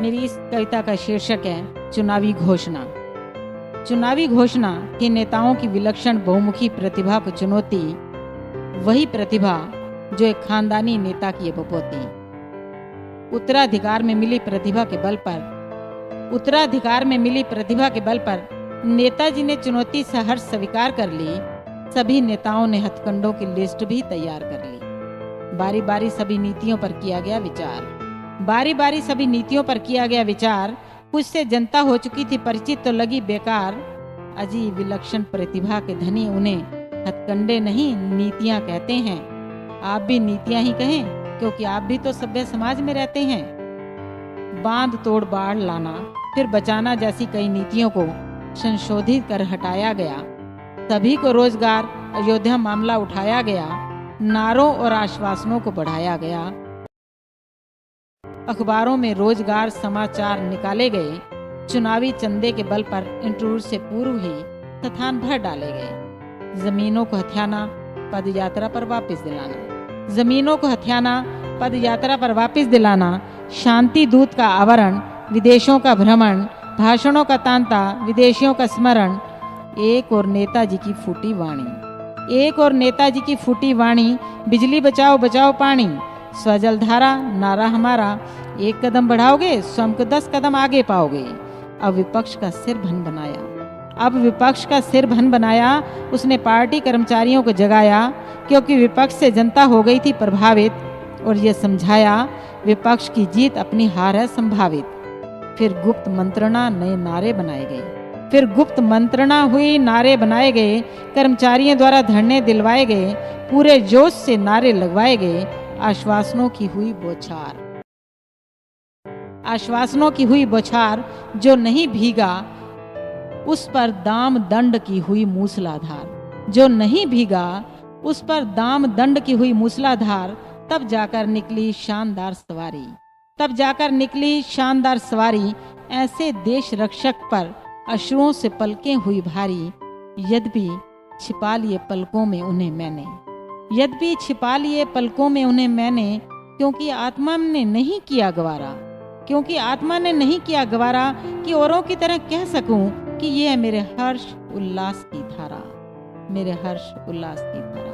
मेरी इस कविता का शीर्षक है चुनावी घोषणा। चुनावी घोषणा के नेताओं की विलक्षण बहुमुखी प्रतिभा को चुनौती, वही प्रतिभा जो एक खानदानी नेता की बपोती। उत्तराधिकार में मिली प्रतिभा के बल पर नेताजी ने चुनौती सहर्ष स्वीकार कर ली। सभी नेताओं ने हथकंडों की लिस्ट भी तैयार कर ली। बारी बारी सभी नीतियों पर किया गया विचार। कुछ से जनता हो चुकी थी परिचित तो लगी बेकार। अजीब विलक्षण प्रतिभा के धनी उन्हें हथकंडे नहीं नीतियां कहते हैं। आप भी नीतियां ही कहें, क्योंकि आप भी तो सभ्य समाज में रहते हैं। बांध तोड़ बाढ़ लाना फिर बचाना जैसी कई नीतियों को संशोधित कर हटाया गया। सभी को रोजगार, अयोध्या मामला उठाया गया। नारों और आश्वासनों को बढ़ाया गया। अखबारों में रोजगार समाचार निकाले गए। चुनावी चंदे के बल पर इंटरव्यू से पूर्व ही स्थान भर डाले गए। जमीनों को हथियाना, पद यात्रा पर वापस दिलाना, शांति दूत का आवरण, विदेशों का भ्रमण, भाषणों का तांता, विदेशियों का स्मरण। एक और नेताजी की फूटी वाणी, बिजली बचाओ बचाओ पानी, स्वजलधारा नारा हमारा, एक कदम बढ़ाओगे स्वयं को 10 कदम आगे पाओगे। अब विपक्ष का सिर भन बनाया। उसने पार्टी कर्मचारियों को जगाया, क्योंकि विपक्ष से जनता हो गई थी प्रभावित, और यह समझाया विपक्ष की जीत अपनी हार है संभावित। फिर गुप्त मंत्रणा हुई, नारे बनाए गए। कर्मचारियों द्वारा धरने दिलवाए गए। पूरे जोश से नारे लगवाए गए। आश्वासनों की हुई बौछार, जो नहीं भीगा उस पर दाम दंड की हुई मूसलाधार। तब जाकर निकली शानदार सवारी। ऐसे देश रक्षक पर अश्रुओं से पलकें हुई भारी। यद्यपि छिपा लिए पलकों में मैंने, क्योंकि आत्मा ने नहीं किया गवारा कि औरों की तरह कह सकूं कि ये है मेरे हर्ष उल्लास की धारा।